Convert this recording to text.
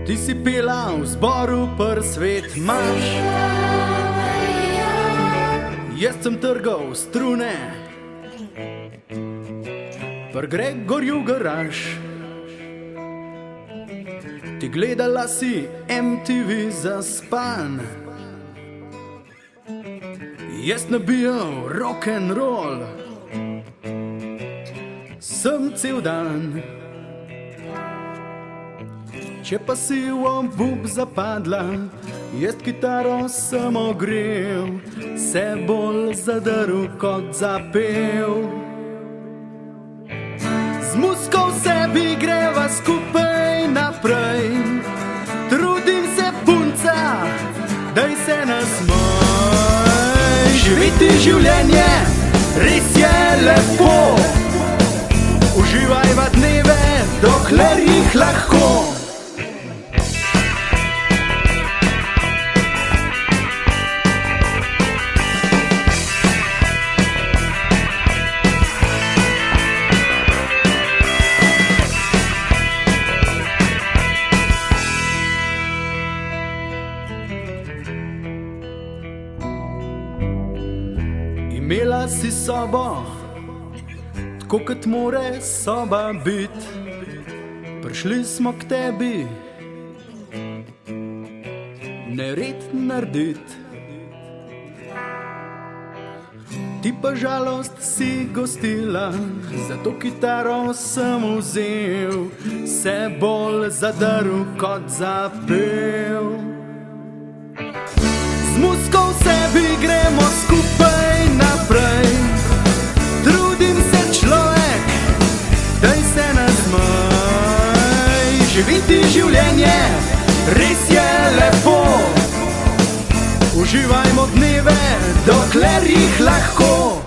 Ti si pela v zboru svet imaš. Jaz sem trgal strune pri Gregorju garaž. Ti gledala si MTV zaspan. Jaz nabijal rock'n'roll sem cel dan. Če pa si v obup zapadla, jaz kitaro sem ogrel, se bolj zadrl kot zapel. Z muziko v sebi greva skupaj naprej, trudim se punca, daj se nasmej. Živeti življenje, res je lepo, uživajva dneve, dokler jih lahko. Imela si sobo, tako kot more soba bit. Prišli smo k tebi nered naredit. Ti pa žalost si gostila, zato kitaro sem vzel, se bolj zadrl kot zapel. Z muziko v sebi gremo skupaj naprej, trudim se človek, daj se nasmej. Živeti življenje, res je lepo, uživajmo dneve, dokler jih lahko.